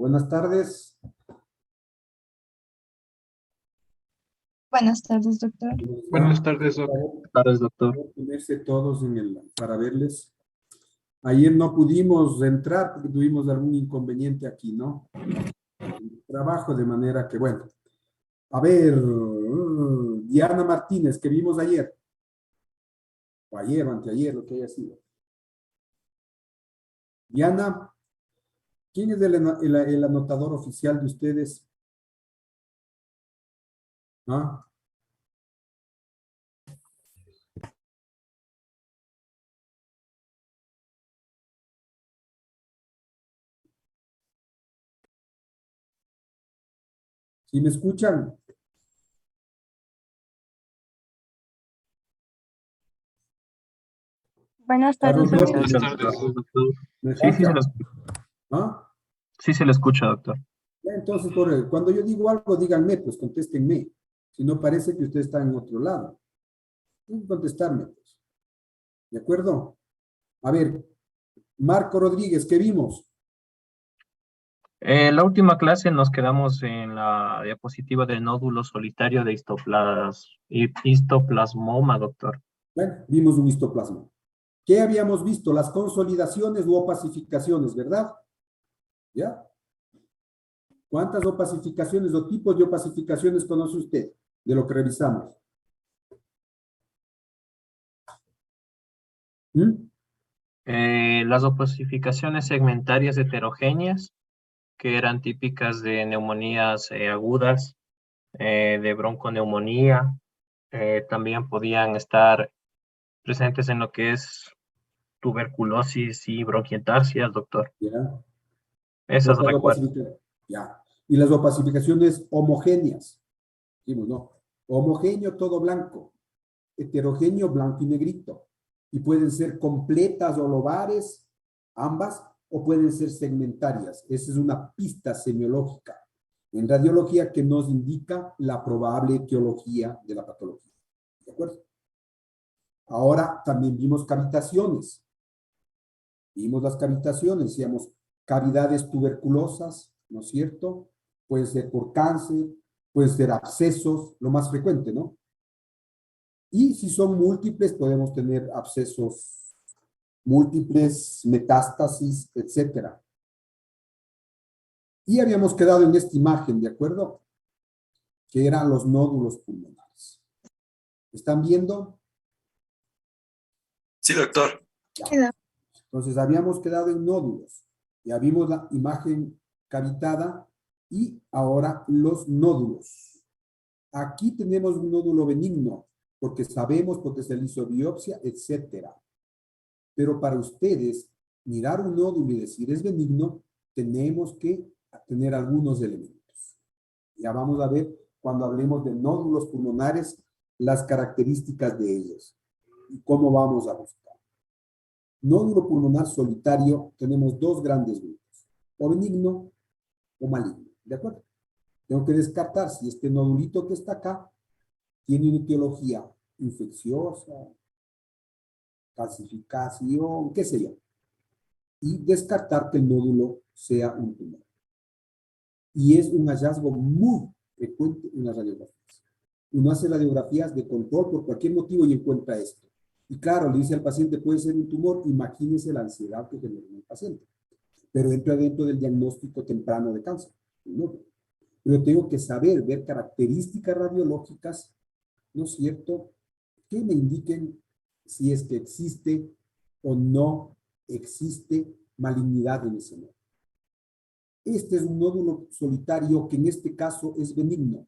Buenas tardes. Buenas tardes, doctor. Buenas tardes, doctor. Buenas tardes, doctor. Ponerse todos para verles. Ayer no pudimos entrar porque tuvimos algún inconveniente aquí, ¿no? Trabajo de manera que, bueno. A ver, Diana Martínez, que vimos ayer. O ayer o anteayer, lo que haya sido. Diana, ¿quién es el anotador oficial de ustedes? ¿Ah? ¿Sí me escuchan? Buenas tardes, Carlos doctor. López. Buenas tardes, doctor. ¿Me Sí, escucha? escucha. ¿Ah? Sí se le escucha, doctor. Ya, entonces, cuando yo digo algo, díganme, pues contéstenme. Si no parece que usted está en otro lado. Tienen que contestarme, pues. ¿De acuerdo? A ver, Marco Rodríguez, ¿qué vimos? La última clase nos quedamos en la diapositiva del nódulo solitario de histoplasmoma, doctor. Bueno, vimos un histoplasma. ¿Qué habíamos visto? Las consolidaciones u opacificaciones, ¿verdad? ¿Ya? ¿Cuántas opacificaciones o tipos de opacificaciones conoce usted de lo que revisamos? ¿Mm? Las opacificaciones segmentarias heterogéneas, que eran típicas de neumonías agudas, de bronconeumonía, también podían estar presentes en lo que es tuberculosis y bronquiectasias, doctor. ¿Ya? Esas Otras recuerdo. ya. Y las opacificaciones homogéneas. Dijimos, no. Homogéneo, todo blanco. Heterogéneo, blanco y negrito. Y pueden ser completas o lobares, ambas, o pueden ser segmentarias. Esa es una pista semiológica en radiología que nos indica la probable etiología de la patología. ¿De acuerdo? Ahora también vimos cavitaciones. Vimos las cavitaciones, decíamos cavidades tuberculosas, ¿no es cierto? Pueden ser por cáncer, pueden ser abscesos, lo más frecuente, ¿no? Y si son múltiples, podemos tener abscesos múltiples, metástasis, etcétera. Y habíamos quedado en esta imagen, ¿de acuerdo? Que eran los nódulos pulmonares. ¿Están viendo? Sí, doctor. Ya. Entonces, habíamos quedado en nódulos. Ya vimos la imagen cavitada y ahora los nódulos. Aquí tenemos un nódulo benigno, porque sabemos, porque se le hizo biopsia, etcétera. Pero para ustedes, mirar un nódulo y decir es benigno, tenemos que tener algunos elementos. Ya vamos a ver cuando hablemos de nódulos pulmonares, las características de ellos y cómo vamos a buscar. Nódulo pulmonar solitario, tenemos dos grandes grupos, o benigno o maligno, ¿de acuerdo? Tengo que descartar si este nodulito que está acá tiene una etiología infecciosa, calcificación, qué sé yo, y descartar que el nódulo sea un tumor. Y es un hallazgo muy frecuente en las radiografías. Uno hace radiografías de control por cualquier motivo y encuentra esto. Y claro, le dice al paciente, puede ser un tumor, imagínese la ansiedad que genera en el paciente. Pero entra dentro del diagnóstico temprano de cáncer. ¿No? Pero tengo que saber, ver características radiológicas, ¿no es cierto?, que me indiquen si es que existe o no existe malignidad en ese nódulo. Este es un nódulo solitario que en este caso es benigno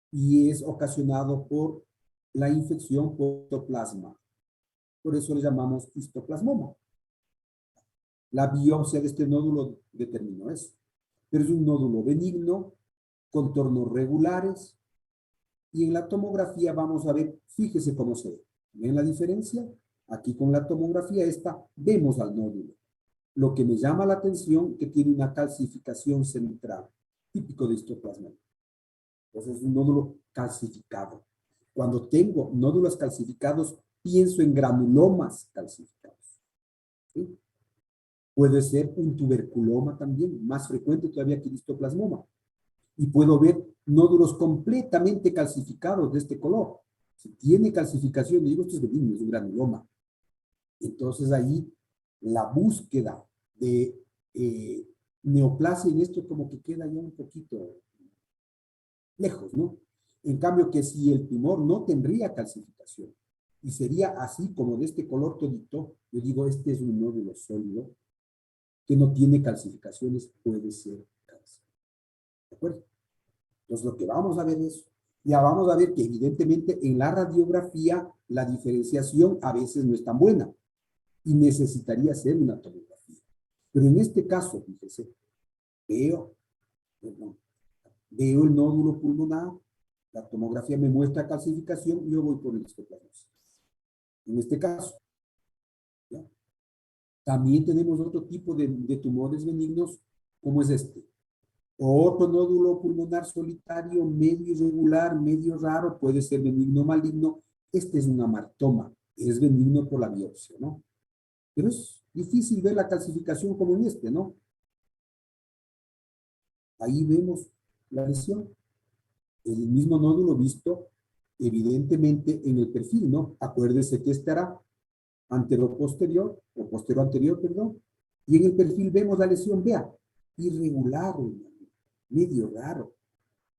y es ocasionado por la infección por histoplasma. Por eso le llamamos histoplasmoma. La biopsia de este nódulo determinó eso. Pero es un nódulo benigno, contornos regulares, y en la tomografía vamos a ver, fíjese cómo se ve. ¿Ven la diferencia? Aquí con la tomografía esta vemos al nódulo. Lo que me llama la atención que tiene una calcificación central, típico de histoplasma. Entonces es un nódulo calcificado. Cuando tengo nódulos calcificados, pienso en granulomas calcificados. ¿Sí? Puede ser un tuberculoma también, más frecuente todavía que el histoplasmoma. Y puedo ver nódulos completamente calcificados de este color. Si tiene calcificación, digo, esto es benigno, es un granuloma. Entonces ahí la búsqueda de neoplasia en esto como que queda ya un poquito lejos, ¿no? En cambio que si el tumor no tendría calcificación y sería así como de este color todito, yo digo, este es un nódulo sólido que no tiene calcificaciones, puede ser cáncer. ¿De acuerdo? Entonces lo que vamos a ver es, ya vamos a ver que evidentemente en la radiografía la diferenciación a veces no es tan buena y necesitaría hacer una tomografía. Pero en este caso, fíjese, veo el nódulo pulmonar, la tomografía me muestra calcificación, yo voy por el histoplasmosis. En este caso, ¿ya? También tenemos otro tipo de tumores benignos, como es este. Otro nódulo pulmonar solitario, medio irregular, medio raro, puede ser benigno o maligno. Este es un amartoma, es benigno por la biopsia, ¿no? Pero es difícil ver la calcificación como en este, ¿no? Ahí vemos la lesión. El mismo nódulo visto evidentemente en el perfil, ¿no? Acuérdese que estará antero-posterior, o posterior-anterior, perdón, y en el perfil vemos la lesión, vea, irregular, medio raro.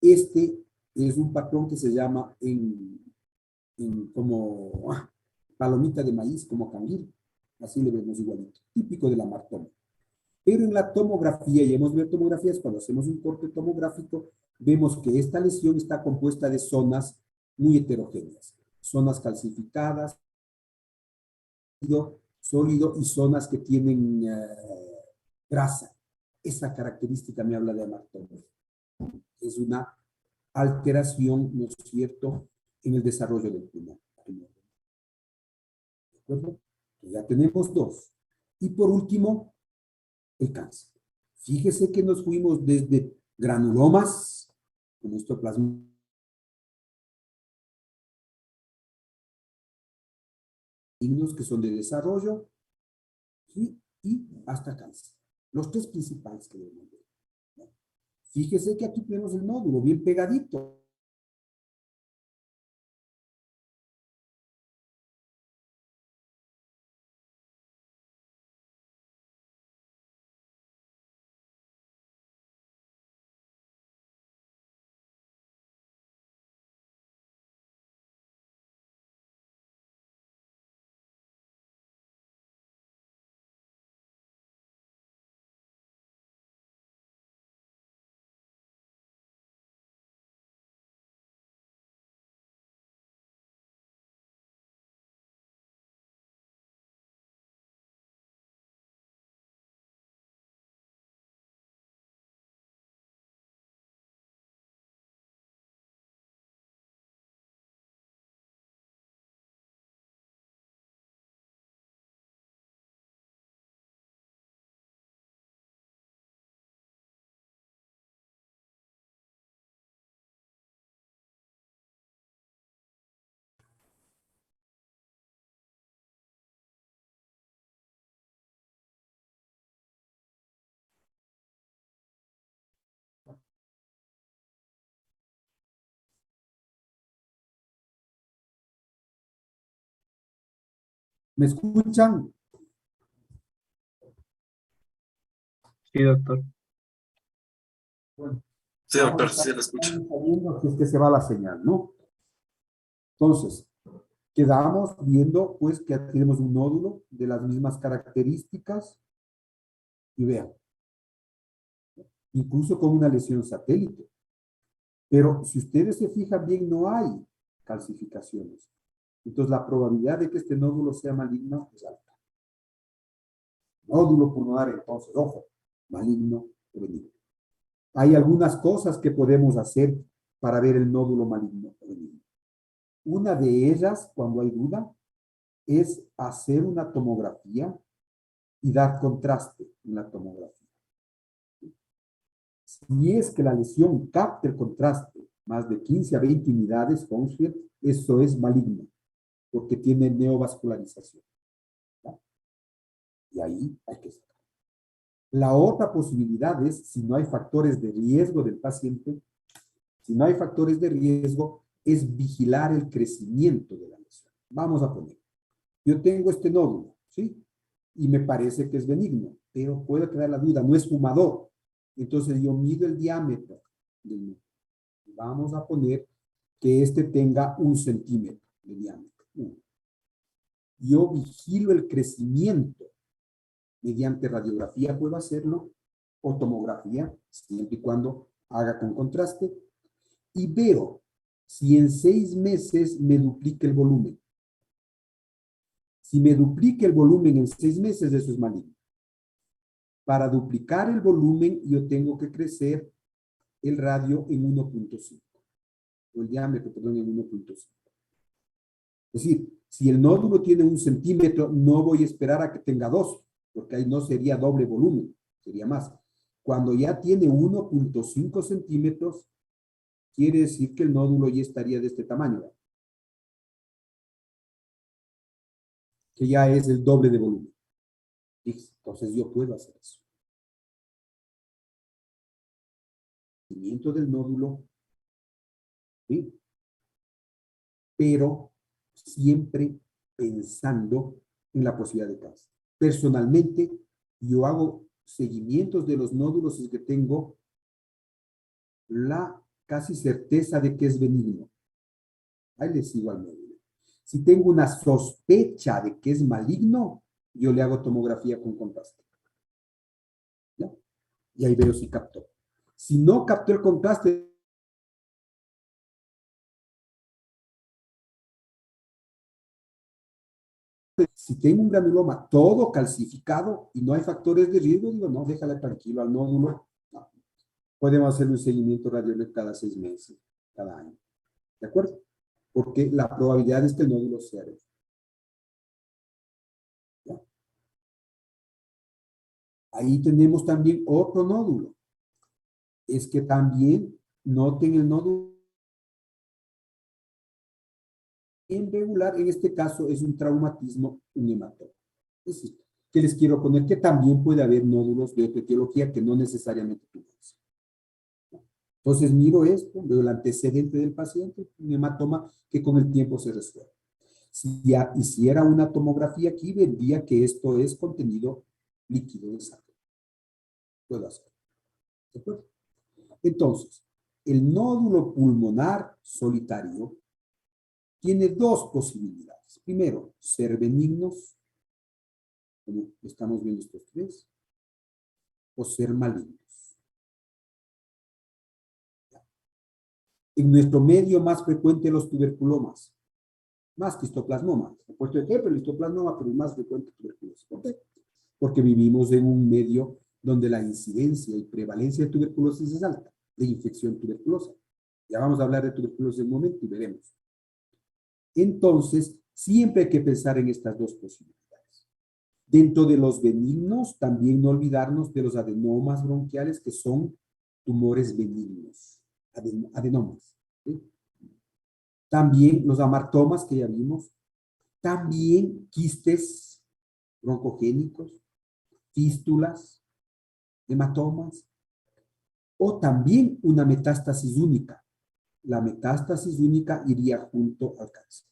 Este es un patrón que se llama como palomita de maíz, como canguil, así le vemos igualito, típico de la martoma. Pero en la tomografía, y hemos visto tomografías, cuando hacemos un corte tomográfico, vemos que esta lesión está compuesta de zonas muy heterogéneas, zonas calcificadas, sólido y zonas que tienen grasa. Esa característica me habla de amartoma. Es una alteración, ¿no es cierto?, en el desarrollo del pulmón. ¿De acuerdo? Ya tenemos dos. Y por último, el cáncer. Fíjese que nos fuimos desde granulomas, con histoplasma, signos que son de desarrollo, ¿sí? Y hasta cáncer. Los tres principales que debemos ver, ¿no? Fíjese que aquí tenemos el nódulo bien pegadito. ¿Me escuchan? Sí, doctor. Bueno, Sí, doctor, sí lo escucho. sabiendo que es que se va la señal, ¿no? Entonces, quedamos viendo, pues, que aquí tenemos un nódulo de las mismas características y vean, incluso con una lesión satélite. Pero si ustedes se fijan bien, no hay calcificaciones. Entonces, la probabilidad de que este nódulo sea maligno es alta. Nódulo pulmonar, entonces, ojo, maligno o benigno. Hay algunas cosas que podemos hacer para ver el nódulo maligno o benigno. Una de ellas, cuando hay duda, es hacer una tomografía y dar contraste en la tomografía. Si es que la lesión capta el contraste más de 15 a 20 unidades, eso es maligno, porque tiene neovascularización. ¿Ya? Y ahí hay que sacar. La otra posibilidad es, si no hay factores de riesgo del paciente, si no hay factores de riesgo, es vigilar el crecimiento de la lesión. Vamos a poner, yo tengo este nódulo, ¿sí? Y me parece que es benigno, pero puede quedar la duda, no es fumador. Entonces yo mido el diámetro del nódulo. Vamos a poner que este tenga 1 centímetro de diámetro. Yo vigilo el crecimiento mediante radiografía, puedo hacerlo, o tomografía, siempre y cuando haga con contraste, y veo si en 6 meses me duplica el volumen. Si me duplica el volumen en 6 meses, eso es maligno. Para duplicar el volumen, yo tengo que crecer el radio en 1.5, o el diámetro, perdón, en 1.5. Es decir, si el nódulo tiene 1 centímetro, no voy a esperar a que tenga 2, porque ahí no sería doble volumen, sería más. Cuando ya tiene 1.5 centímetros, quiere decir que el nódulo ya estaría de este tamaño, ¿verdad? Que ya es el doble de volumen. Entonces yo puedo hacer eso. El crecimiento del nódulo, ¿sí? Pero siempre pensando en la posibilidad de cáncer. Personalmente, yo hago seguimientos de los nódulos y que tengo la casi certeza de que es benigno. Ahí le sigo al nódulo. Si tengo una sospecha de que es maligno, yo le hago tomografía con contraste. ¿Ya? Y ahí veo si captó. Si no captó el contraste, si tengo un granuloma todo calcificado y no hay factores de riesgo, digo, no, déjale tranquilo al nódulo. No. Podemos hacer un seguimiento radiológico cada 6 meses, cada año. ¿De acuerdo? Porque la probabilidad es que el nódulo sea heredo. ¿Ya? Ahí tenemos también otro nódulo. Es que también noten el nódulo irregular, en este caso es un traumatismo, un hematoma. Es decir, que les quiero poner que también puede haber nódulos de otra etiología que no necesariamente tumores. Entonces miro esto, veo el antecedente del paciente, un hematoma que con el tiempo se resuelve. Si ya hiciera una tomografía aquí, vería que esto es contenido líquido de sangre. Puedo hacerlo. ¿De acuerdo? Entonces, el nódulo pulmonar solitario tiene 2 posibilidades. Primero, ser benignos, como estamos viendo estos 3, o ser malignos. En nuestro medio más frecuente los tuberculomas, más que histoplasmoma. He puesto ejemplo el histoplasmoma, pero es más frecuente tuberculosis. ¿Por qué? Porque vivimos en un medio donde la incidencia y prevalencia de tuberculosis es alta, de infección tuberculosa. Ya vamos a hablar de tuberculosis en un momento y veremos. Entonces, siempre hay que pensar en estas 2 posibilidades. Dentro de los benignos, también no olvidarnos de los adenomas bronquiales, que son tumores benignos, adenomas. ¿Sí? También los amartomas que ya vimos, también quistes broncogénicos, fístulas, hematomas, o también una metástasis única. La metástasis única iría junto al cáncer.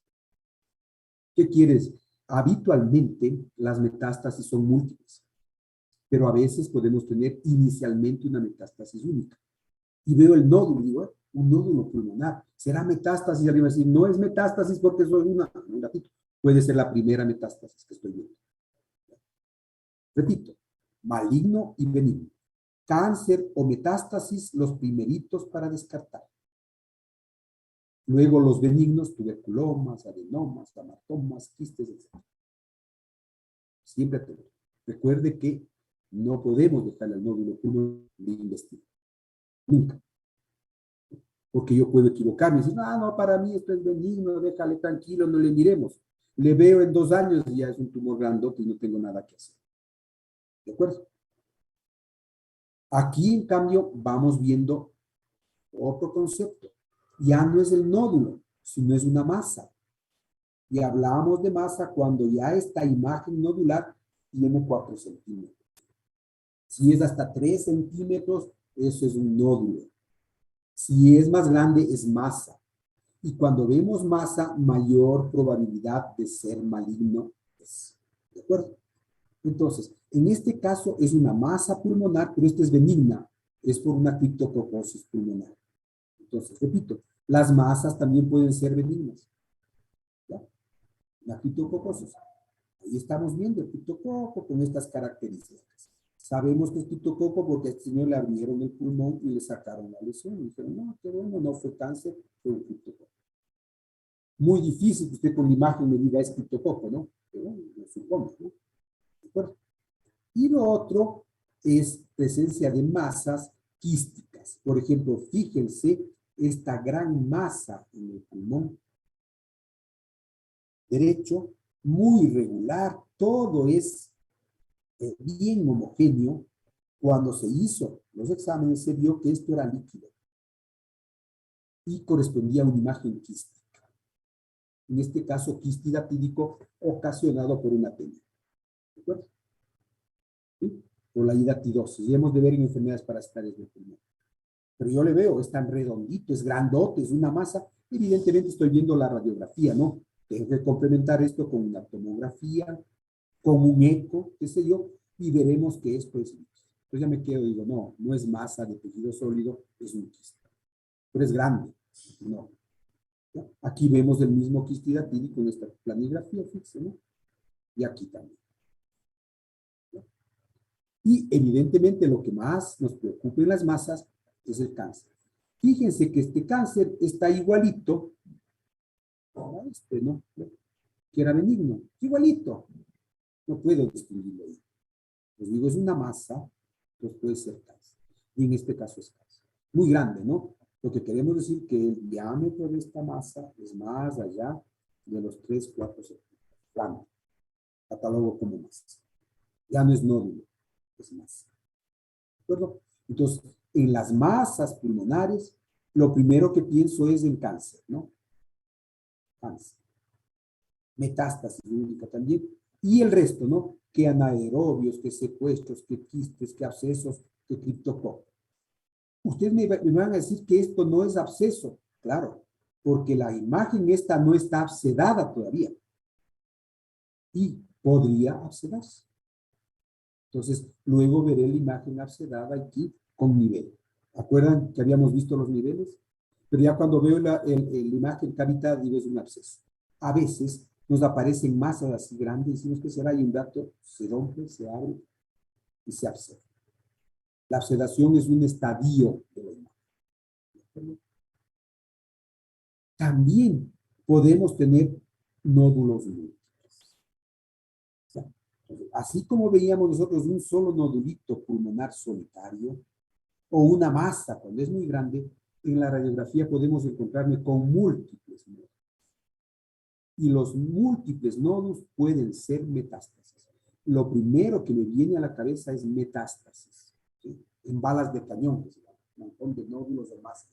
¿Qué quieres? Habitualmente las metástasis son múltiples, pero a veces podemos tener inicialmente una metástasis única. Y veo el nódulo, digo, un nódulo pulmonar. ¿Será metástasis? Y alguien va a decir, no es metástasis porque soy un gatito. Puede ser la primera metástasis que estoy viendo. Repito, maligno y benigno. Cáncer o metástasis, los primeritos para descartar. Luego los benignos, tuberculomas, adenomas, hematomas, quistes, etc. Siempre tengo. Recuerde que no podemos dejar el nódulo pulmonar de investigar. Nunca. Porque yo puedo equivocarme y decir, no, para mí esto es benigno, déjale tranquilo, no le miremos. Le veo en 2 años y ya es un tumor grandote y no tengo nada que hacer. ¿De acuerdo? Aquí, en cambio, vamos viendo otro concepto. Ya no es el nódulo, sino es una masa. Y hablamos de masa cuando ya esta imagen nodular tiene 4 centímetros. Si es hasta 3 centímetros, eso es un nódulo. Si es más grande, es masa. Y cuando vemos masa, mayor probabilidad de ser maligno es. ¿De acuerdo? Entonces, en este caso es una masa pulmonar, pero esta es benigna. Es por una criptococosis pulmonar. Entonces, repito, las masas también pueden ser benignas. ¿Ya? La criptococosis. Ahí estamos viendo el criptococo con estas características. Sabemos que es criptococo porque a este señor le abrieron el pulmón y le sacaron la lesión. Y dijeron, no, qué bueno, no fue cáncer, fue un criptococo. Muy difícil que usted con la imagen me diga es criptococo, ¿no? Pero bueno, lo supongo, ¿no? ¿De acuerdo? Y lo otro es presencia de masas quísticas. Por ejemplo, fíjense esta gran masa en el pulmón derecho, muy regular, todo es bien homogéneo. Cuando se hizo los exámenes se vio que esto era líquido y correspondía a una imagen quística. En este caso, quistidatídico ocasionado por una tenia. ¿De acuerdo? ¿Sí? Por la hidatidosis. Y hemos de ver en enfermedades parasitarias del pulmón. Pero yo le veo, es tan redondito, es grandote, es una masa. Evidentemente estoy viendo la radiografía, ¿no? Tengo que complementar esto con una tomografía, con un eco, qué sé yo, y veremos que esto es líquido. Entonces ya me quedo y digo, no, no es masa de tejido sólido, es un quiste. Pero es grande, no. ¿Ya? Aquí vemos el mismo quistidatídico en esta planigrafía, fíjense, ¿no? Y aquí también. ¿Ya? Y evidentemente lo que más nos preocupa en las masas es el cáncer. Fíjense que este cáncer está igualito a este, ¿no? Que era benigno, igualito. No puedo distinguirlo ahí. Les digo, es una masa, pues puede ser cáncer. Y en este caso es cáncer. Muy grande, ¿no? Lo que queremos decir que el diámetro de esta masa es más allá de los 3, 4 centímetros. Plano. Catálogo como masa. Ya no es nódulo, es masa. ¿De acuerdo? Entonces, en las masas pulmonares, lo primero que pienso es en cáncer, ¿no? Cáncer. Metástasis única también. Y el resto, ¿no? Que anaerobios, que secuestros, que quistes, que abscesos, que criptococo. Ustedes me van a decir que esto no es absceso. Claro, porque la imagen esta no está abscedada todavía. Y podría abscedarse. Entonces, luego veré la imagen abscedada aquí con nivel. ¿Acuerdan que habíamos visto los niveles? Pero ya cuando veo la imagen cavitada, digo es un absceso. A veces nos aparecen masas así grandes, decimos que será, y un dato se rompe, se abre y se absceda. La abscedación es un estadio de la imagen. También podemos tener nódulos múltiples. Así como veíamos nosotros un solo nodulito pulmonar solitario o una masa cuando es muy grande, en la radiografía podemos encontrarme con múltiples nódulos. Y los múltiples nódulos pueden ser metástasis. Lo primero que me viene a la cabeza es metástasis, ¿sí? En balas de cañón, que se llama, un montón de nódulos de masa.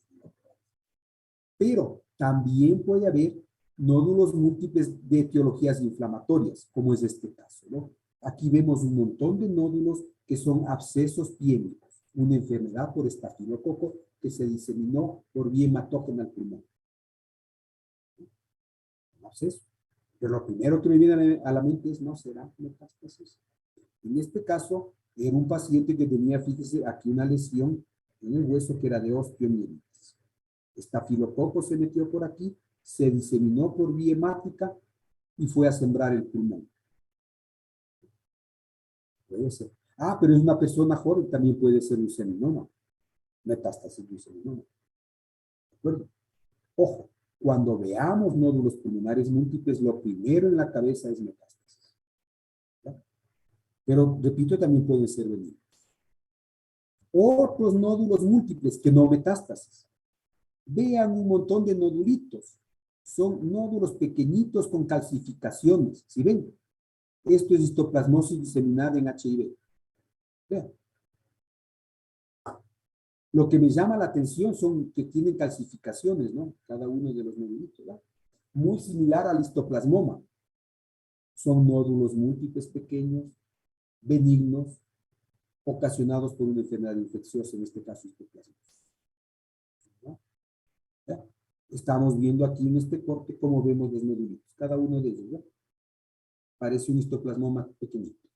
Pero también puede haber nódulos múltiples de etiologías inflamatorias, como es este caso, ¿no? Aquí vemos un montón de nódulos que son abscesos piémicos, una enfermedad por estafilococo que se diseminó por vía hematógena al pulmón. Un absceso. Pero lo primero que me viene a la mente es, ¿no será metástasis? En este caso, era un paciente que tenía, fíjese, aquí una lesión en el hueso que era de osteomielitis. Estafilococo se metió por aquí, se diseminó por vía hemática y fue a sembrar el pulmón. Puede ser. Ah, pero es una persona joven, también puede ser un seminoma. Metástasis de un seminoma. ¿De acuerdo? Ojo, cuando veamos nódulos pulmonares múltiples, lo primero en la cabeza es metástasis. ¿Ya? Pero, repito, también pueden ser benignos. Otros nódulos múltiples que no metástasis. Vean un montón de nodulitos. Son nódulos pequeñitos con calcificaciones. ¿Sí ven? Esto es histoplasmosis diseminada en HIV. Vean. Lo que me llama la atención son que tienen calcificaciones, ¿no? Cada uno de los nodulitos, ¿verdad? Muy similar al histoplasmoma. Son nódulos múltiples pequeños, benignos, ocasionados por una enfermedad infecciosa, en este caso histoplasmosis. ¿No? ¿Ya? Estamos viendo aquí en este corte cómo vemos los nodulitos, cada uno de ellos, ¿no? Parece un histoplasmoma pequeñito.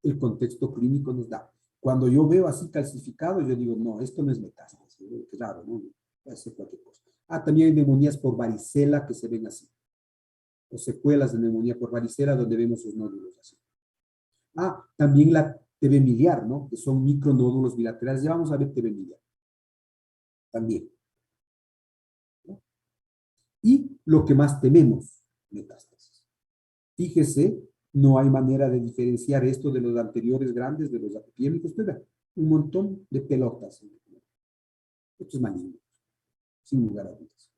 El contexto clínico nos da. Cuando yo veo así calcificado, yo digo, no, esto no es metástasis, claro, ¿no? Puede ser cualquier cosa. También hay neumonías por varicela que se ven así, o secuelas de neumonía por varicela donde vemos sus nódulos así. También la TV miliar, ¿no? Que son micronódulos bilaterales. Ya vamos a ver TV miliar. También. ¿No? Y lo que más tememos, metástasis. Fíjese, no hay manera de diferenciar esto de los anteriores grandes, de los epidémicos. Un montón de pelotas. Esto es maligno, sin lugar a dudas.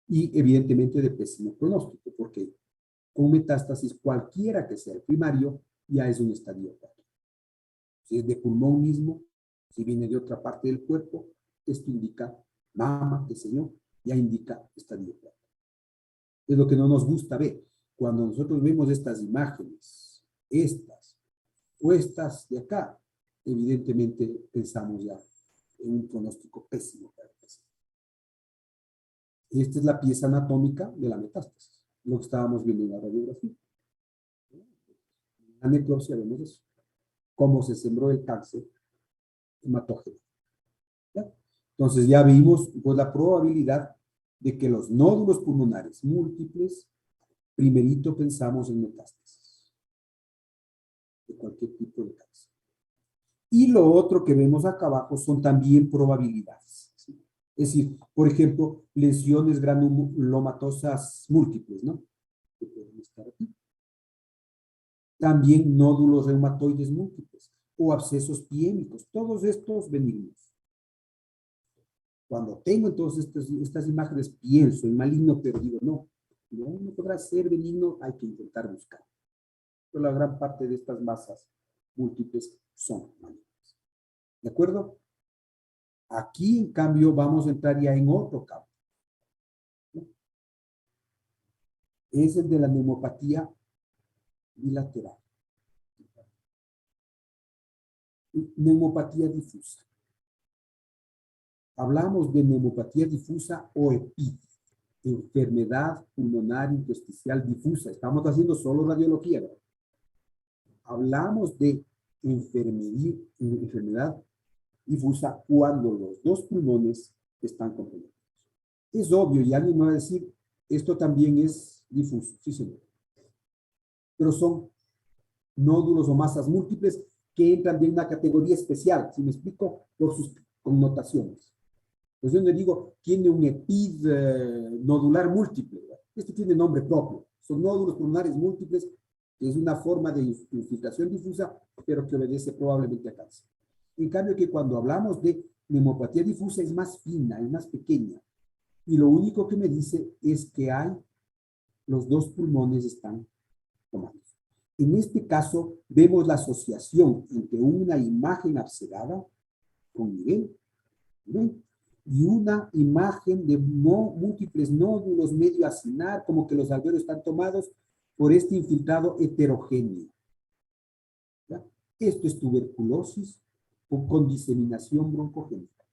Y evidentemente de pésimo pronóstico, porque con metástasis, cualquiera que sea el primario, ya es un estadio 4. Si es de pulmón mismo, si viene de otra parte del cuerpo, esto indica mama, qué sé yo, ya indica estadio 4. Es lo que no nos gusta ver. Cuando nosotros vemos estas imágenes, estas o estas de acá, evidentemente pensamos ya en un pronóstico pésimo para el paciente. Esta es la pieza anatómica de la metástasis, lo que estábamos viendo en la radiografía. En la necropsia vemos eso, cómo se sembró el cáncer hematógeno. ¿Ya? Entonces ya vimos pues, la probabilidad de que los nódulos pulmonares múltiples, primerito pensamos en metástasis de cualquier tipo de cáncer. Y lo otro que vemos acá abajo son también probabilidades. ¿Sí? Es decir, por ejemplo, lesiones granulomatosas múltiples, ¿no? Que pueden estar aquí. También nódulos reumatoides múltiples o abscesos piémicos, todos estos benignos. Cuando tengo entonces estas imágenes, pienso en maligno, pero digo, no podrá ser benigno, hay que intentar buscar. Pero la gran parte de estas masas múltiples son malignas. ¿De acuerdo? Aquí, en cambio, vamos a entrar ya en otro campo. ¿No? Es el de la neumopatía bilateral. Neumopatía difusa. Hablamos de neumopatía difusa o EPID, enfermedad pulmonar intersticial difusa. Estamos haciendo solo radiología, ¿no? Hablamos de enfermedad difusa cuando los dos pulmones están comprometidos. Es obvio, y alguien me va a decir, esto también es difuso, sí señor. Pero son nódulos o masas múltiples que entran en una categoría especial, si me explico, por sus connotaciones. Pues yo le digo, tiene un EPID nodular múltiple. Este tiene nombre propio. Son nódulos pulmonares múltiples, que es una forma de infiltración difusa, pero que obedece probablemente a cáncer. En cambio que cuando hablamos de neumopatía difusa es más fina, es más pequeña. Y lo único que me dice es que los dos pulmones están tomados. En este caso, vemos la asociación entre una imagen abscedada con nivel y una imagen de múltiples nódulos medio acinar, como que los alveolos están tomados por este infiltrado heterogéneo. ¿Ya? Esto es tuberculosis con diseminación broncogénica.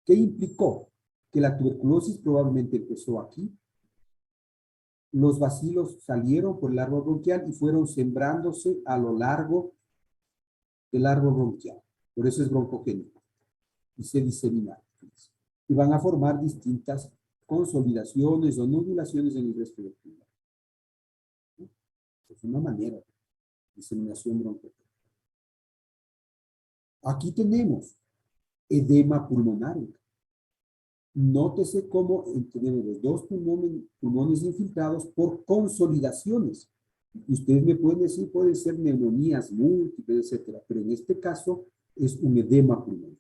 ¿Qué implicó? Que la tuberculosis probablemente empezó aquí. Los bacilos salieron por el árbol bronquial y fueron sembrándose a lo largo del árbol bronquial. Por eso es broncogénico. Y se diseminaron. Y van a formar distintas consolidaciones o nodulaciones en el resto del pulmón. Es una manera de diseminación broncogénica. Aquí tenemos edema pulmonar. Nótese cómo tenemos los dos pulmones infiltrados por consolidaciones. Ustedes me pueden decir, pueden ser neumonías múltiples, etcétera, pero en este caso es un edema pulmonar.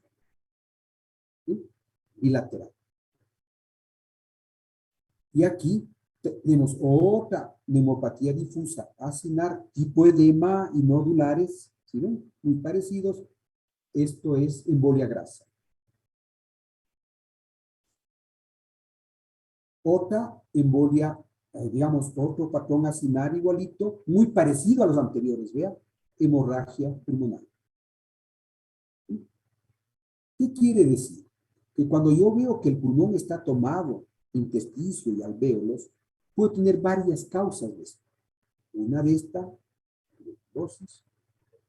¿Sí? Bilateral. Y aquí tenemos otra neumopatía difusa, acinar, tipo edema y nodulares, ¿sí ven? Muy parecidos. Esto es embolia grasa. Otra embolia, digamos, otro patrón acinar igualito, muy parecido a los anteriores, ¿vea? hemorragia pulmonar. ¿Qué quiere decir? Que cuando yo veo que el pulmón está tomado, intersticio y alvéolos, puedo tener varias causas de esto. Una de estas, tuberculosis,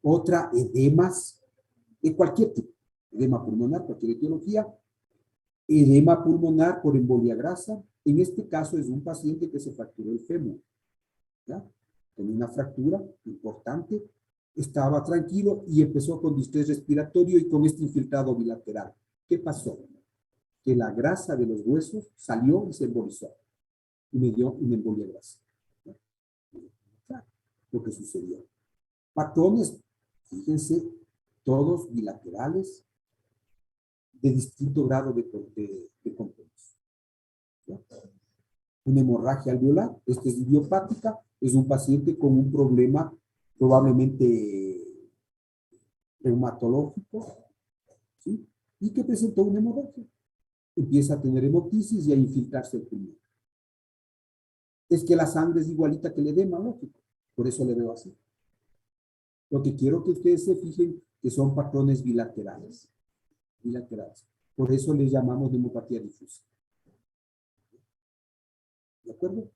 otra, edemas de cualquier tipo, edema pulmonar, cualquier etiología, edema pulmonar por embolia grasa. En este caso es un paciente que se fracturó el fémur, ¿ya? Tenía una fractura importante, estaba tranquilo y empezó con distrés respiratorio y con este infiltrado bilateral. ¿Qué pasó? Que la grasa de los huesos salió y se embolizó y me dio una embolia grasa. Claro, lo que sucedió. Patrones, fíjense, todos bilaterales de distinto grado de compromiso. Una hemorragia alveolar, esta es idiopática, es un paciente con un problema probablemente reumatológico, ¿sí? Y que presentó una hemorragia. Empieza a tener hemotisis y a infiltrarse el pulmón. Es que la sangre es igualita que el edema, lógico. Por eso le veo así. Lo que quiero que ustedes se fijen que son patrones bilaterales. Bilaterales. Por eso les llamamos neumopatía difusa. ¿De acuerdo?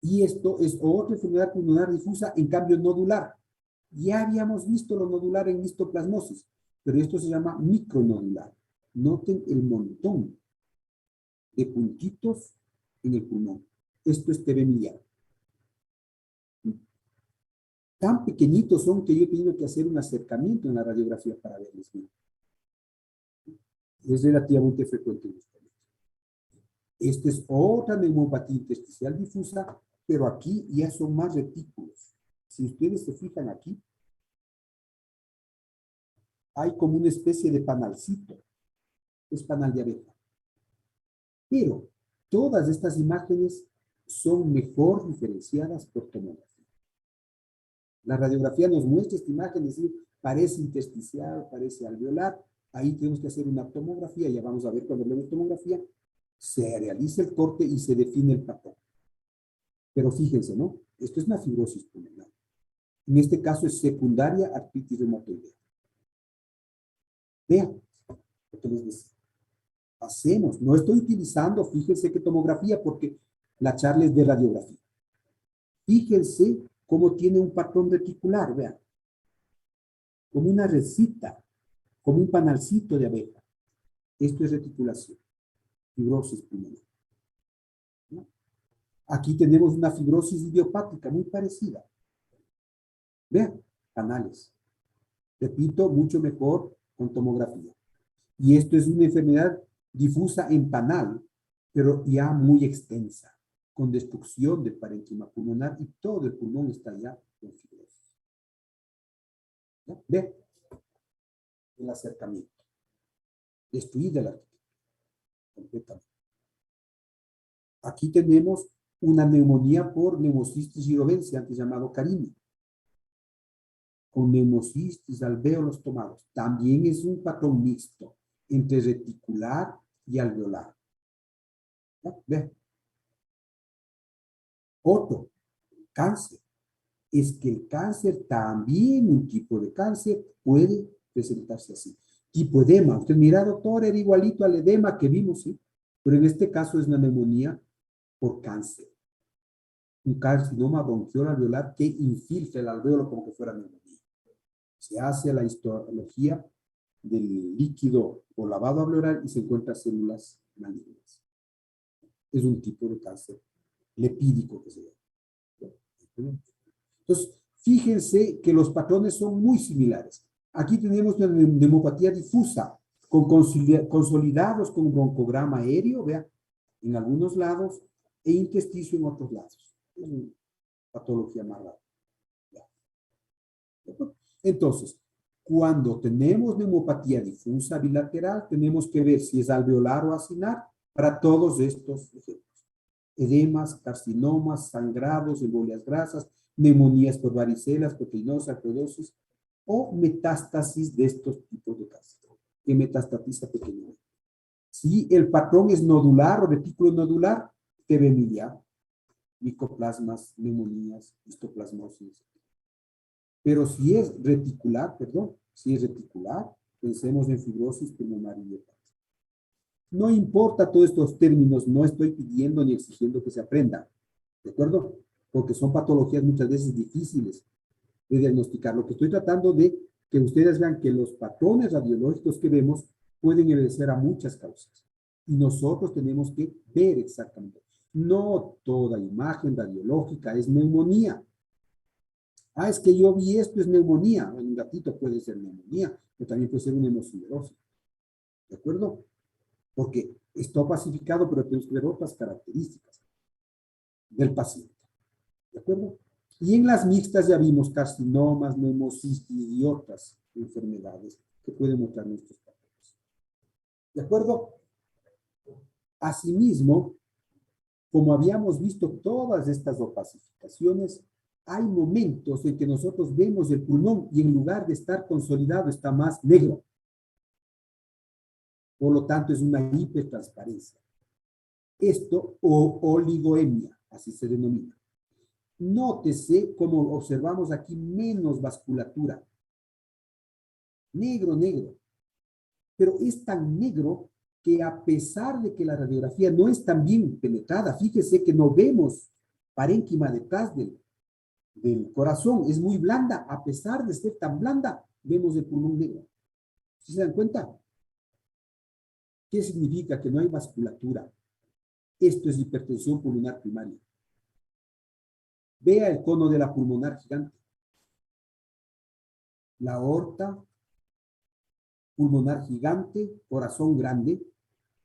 Y esto es otra enfermedad pulmonar difusa, en cambio nodular. Ya habíamos visto lo nodular en histoplasmosis, pero esto se llama micronodular. Noten el montón de puntitos en el pulmón. Esto es TB miliar. Tan pequeñitos son que yo he tenido que hacer un acercamiento en la radiografía para verles bien. Es relativamente frecuente en los pacientes. Esta es otra neumopatía intersticial difusa, pero aquí ya son más retículos. Si ustedes se fijan aquí, hay como una especie de panalcito. Es panal de abeja. Pero todas estas imágenes son mejor diferenciadas por tomografía. La radiografía nos muestra esta imagen, es decir, parece intersticial, parece alveolar. Ahí tenemos que hacer una tomografía, ya vamos a ver cuando hablemos de tomografía, se realiza el corte y se define el patrón. Pero fíjense, ¿no? Esto es una fibrosis pulmonar. En este caso es secundaria artritis reumatoidea. Vean lo que les decía. Hacemos, no estoy utilizando, fíjense qué tomografía, porque la charla es de radiografía. Fíjense cómo tiene un patrón reticular, vean. Como una recita, como un panalcito de abeja. Esto es reticulación, fibrosis pulmonar. ¿No? Aquí tenemos una fibrosis idiopática muy parecida. Vean, canales. Repito, mucho mejor con tomografía. Y esto es una enfermedad difusa en panal, pero ya muy extensa, con destrucción del parénquima pulmonar y todo el pulmón está ya con fibrosis. ¿Ya? Vean el acercamiento. Destruida la arteria completamente. Aquí tenemos una neumonía por neumocistis girovense, antes llamado Carini, con neumocistis, alvéolos tomados. También es un patrón mixto entre reticular y alveolar. ¿Ya? Vean. Otro, cáncer. Es que el cáncer, también un tipo de cáncer, puede presentarse así. Tipo edema. Usted mira, doctor, era igualito al edema que vimos, ¿sí? Pero en este caso es una neumonía por cáncer. Un carcinoma bronquial alveolar que infiltra el alvéolo como que fuera neumonía. Se hace la histología del líquido o lavado alveolar y se encuentran células malignas. Es un tipo de cáncer lepídico que se llama. Entonces, fíjense que los patrones son muy similares. Aquí tenemos una neumopatía difusa, consolidados con broncograma aéreo, vean, en algunos lados, e intersticio en otros lados. Es una patología más rara. Entonces, cuando tenemos neumopatía difusa bilateral, tenemos que ver si es alveolar o acinar para todos estos ejemplos. Edemas, carcinomas, sangrados, embolias grasas, neumonías por varicelas, proteinosis, artrodosis o metástasis de estos tipos de cáncer, que metastatiza pequeñamente. Si el patrón es nodular o retículo nodular, TB miliar, micoplasmas, neumonías, histoplasmosis. Pero si es reticular, perdón, si es reticular, pensemos en fibrosis pulmonar idiopática. No importa todos estos términos, no estoy pidiendo ni exigiendo que se aprenda, ¿de acuerdo? Porque son patologías muchas veces difíciles de diagnosticar. Lo que estoy tratando de que ustedes vean que los patrones radiológicos que vemos pueden obedecer a muchas causas. Y nosotros tenemos que ver exactamente. No toda imagen radiológica es neumonía. Ah, es que yo vi esto, es neumonía. En un gatito puede ser neumonía, pero también puede ser una hemosiderosis. ¿De acuerdo? Porque está pacificado, pero tenemos que ver otras características del paciente. ¿De acuerdo? Y en las mixtas ya vimos carcinomas, neumocistis y otras enfermedades que pueden mostrar nuestros patrones. ¿De acuerdo? Asimismo, como habíamos visto todas estas opacificaciones, hay momentos en que nosotros vemos el pulmón y en lugar de estar consolidado está más negro. Por lo tanto, es una hipertransparencia. Esto o oligoemia, así se denomina. Nótese, como observamos aquí, menos vasculatura. Negro, negro. Pero es tan negro que a pesar de que la radiografía no es tan bien penetrada, fíjese que no vemos parénquima detrás del corazón, es muy blanda. A pesar de ser tan blanda, vemos el pulmón negro. ¿Sí se dan cuenta? ¿Qué significa? Que no hay vasculatura. Esto es hipertensión pulmonar primaria. Vea el cono de la pulmonar gigante. La aorta, pulmonar gigante, corazón grande,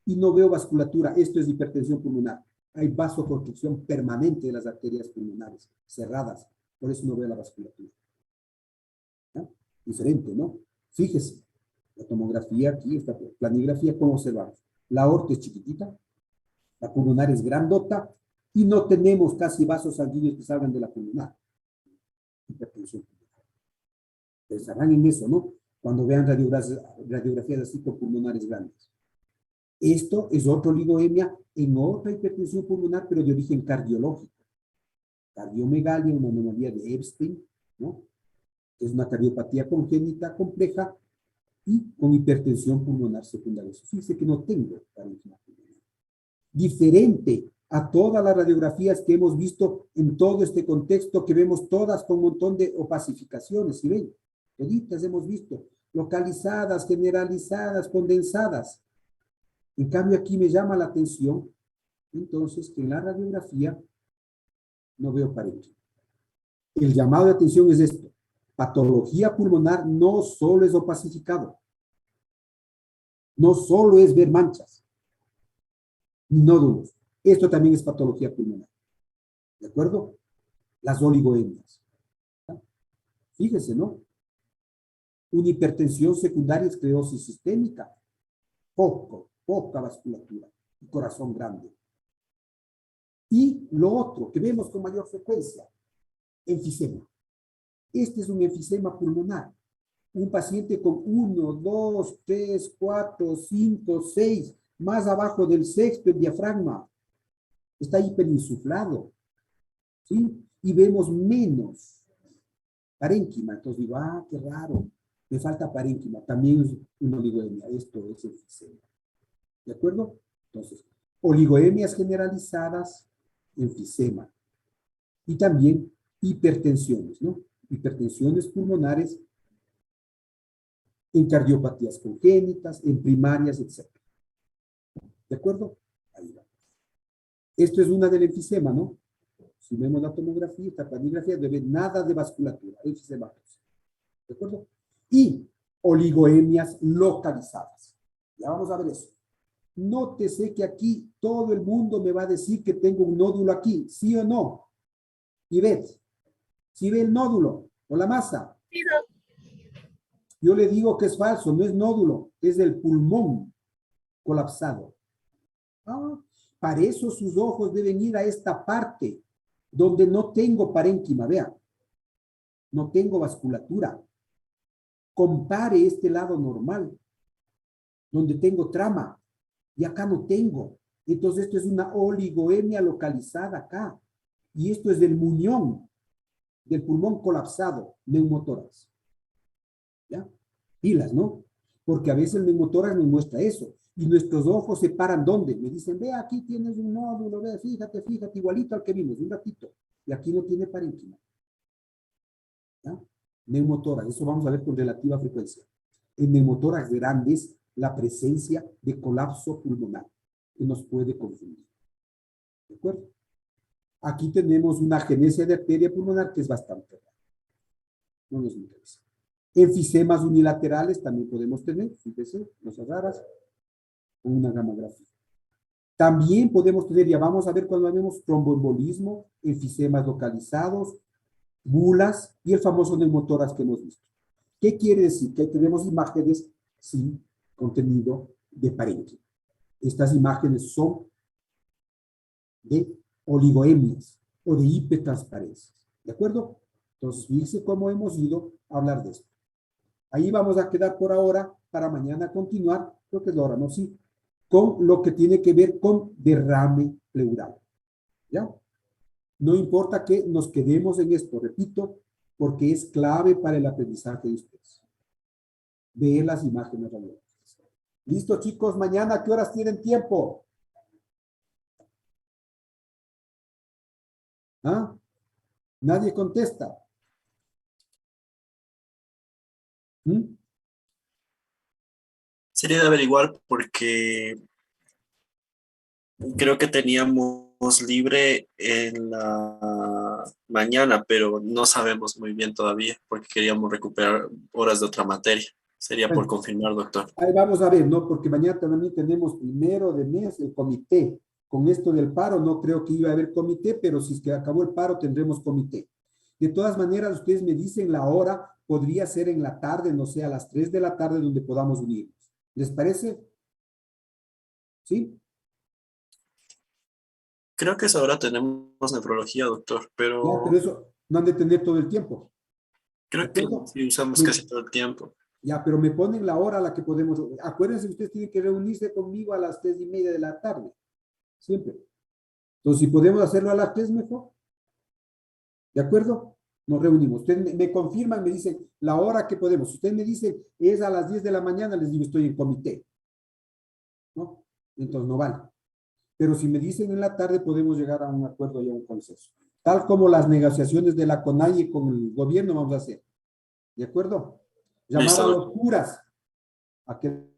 y no veo vasculatura. Esto es hipertensión pulmonar. Hay vasoconstricción permanente de las arterias pulmonares, cerradas. Por eso no veo la vasculatura. ¿No? Diferente, ¿no? Fíjese, la tomografía aquí, esta planigrafía, ¿cómo observamos? La aorta es chiquitita, la pulmonar es grandota, y no tenemos casi vasos sanguíneos que salgan de la pulmonar. Hipertensión pulmonar. Pensarán en eso, ¿no? Cuando vean radiografías así con pulmonares grandes. Esto es otra oligoemia en otra hipertensión pulmonar, pero de origen cardiológico. Cardiomegalia, una anomalía de Epstein, ¿no? Es una cardiopatía congénita compleja y con hipertensión pulmonar secundaria. Fíjense que no tengo parénquima pulmonar. Diferente a todas las radiografías que hemos visto en todo este contexto, que vemos todas con un montón de opacificaciones, ¿sí ven? Toditas hemos visto, localizadas, generalizadas, condensadas. En cambio, aquí me llama la atención, entonces, que en la radiografía no veo parénquima. El llamado de atención es esto. Patología pulmonar no solo es opacificado, no solo es ver manchas, ni nódulos. Esto también es patología pulmonar. ¿De acuerdo? Las oligoemias. Fíjese, ¿no? Una hipertensión secundaria, esclerosis sistémica. Poca vasculatura y corazón grande. Y lo otro que vemos con mayor frecuencia, enfisema. Este es un enfisema pulmonar. Un paciente con 1, 2, 3, 4, 5, 6, más abajo del sexto, el diafragma. Está hiperinsuflado. ¿Sí? Y vemos menos parénquima. Entonces digo, qué raro. Me falta parénquima. También es una oligoemia. Esto es enfisema. ¿De acuerdo? Entonces, oligoemias generalizadas, enfisema. Y también hipertensiones, ¿no? Hipertensiones pulmonares en cardiopatías congénitas, en primarias, etc. ¿De acuerdo? Ahí va. Esto es una del enfisema, ¿no? Si vemos la tomografía, esta planigrafía, no ve nada de vasculatura, enfisema. ¿De acuerdo? Y oligoemias localizadas. Ya vamos a ver eso. Nótese que aquí todo el mundo me va a decir que tengo un nódulo aquí, ¿sí o no? Y ves, si ve el nódulo o la masa, yo le digo que es falso, no es nódulo, es el pulmón colapsado. Para eso sus ojos deben ir a esta parte donde no tengo parénquima, vea, no tengo vasculatura. Compare este lado normal, donde tengo trama, y acá no tengo. Entonces esto es una oligoemia localizada acá. Y esto es del muñón. del pulmón colapsado, neumotórax. ¿Ya? Pilas, ¿no? Porque a veces el neumotórax nos muestra eso. Y nuestros ojos se paran, ¿dónde? Me dicen, ve, aquí tienes un nódulo, ve, fíjate, igualito al que vimos, un ratito. Y aquí no tiene parénquima. ¿Ya? Neumotórax, eso vamos a ver con relativa frecuencia. En neumotórax grandes, la presencia de colapso pulmonar, que nos puede confundir. ¿De acuerdo? Aquí tenemos una agenesia de arteria pulmonar que es bastante rara. No nos interesa. Enfisemas unilaterales también podemos tener, fíjense, cosas raras, con una gamografía. También podemos tener, ya vamos a ver cuando vemos tromboembolismo, enfisemas localizados, bulas y el famoso neumotórax que hemos visto. ¿Qué quiere decir? Que tenemos imágenes sin contenido de parénquima. Estas imágenes son de oligoemias o de hipertransparencias. ¿De acuerdo? Entonces, fíjense cómo hemos ido a hablar de esto. Ahí vamos a quedar por ahora para mañana continuar, creo que es la hora, ¿no? Sí, con lo que tiene que ver con derrame pleural. ¿Ya? No importa que nos quedemos en esto, repito, porque es clave para el aprendizaje de ustedes. Ver las imágenes radiológicas. ¿Listo, chicos? Mañana, ¿a qué horas tienen tiempo? ¿Ah? Nadie contesta. ¿Mm? Sería de averiguar porque creo que teníamos libre en la mañana, pero no sabemos muy bien todavía porque queríamos recuperar horas de otra materia. Sería por Bueno, confirmar, doctor. ahí vamos a ver, ¿no? Porque mañana también tenemos primero de mes el comité. Con esto del paro no creo que iba a haber comité, pero si es que acabó el paro tendremos comité. De todas maneras, ustedes me dicen la hora, podría ser en la tarde, no sé, a las 3 de la tarde donde podamos unirnos. ¿Les parece? ¿Sí? Creo que esa hora tenemos nefrología, doctor, Ya, pero pero eso no han de tener todo el tiempo. ¿De creo que acuerdo? sí usamos Me- casi todo el tiempo. Ya, pero me ponen la hora a la que podemos. Acuérdense, ustedes tienen que reunirse conmigo a las 3:30 de la tarde. Siempre. Entonces, si podemos hacerlo a las 3, mejor. ¿De acuerdo? Nos reunimos. Ustedes me confirman, me dicen la hora que podemos. Si ustedes me dicen es a las 10 de la mañana, les digo estoy en comité. ¿No? Entonces no vale. Pero si me dicen en la tarde, podemos llegar a un acuerdo y a un consenso. Tal como las negociaciones de la CONAIE con el gobierno vamos a hacer. ¿De acuerdo? Llamar Listo, a doctor. los curas a que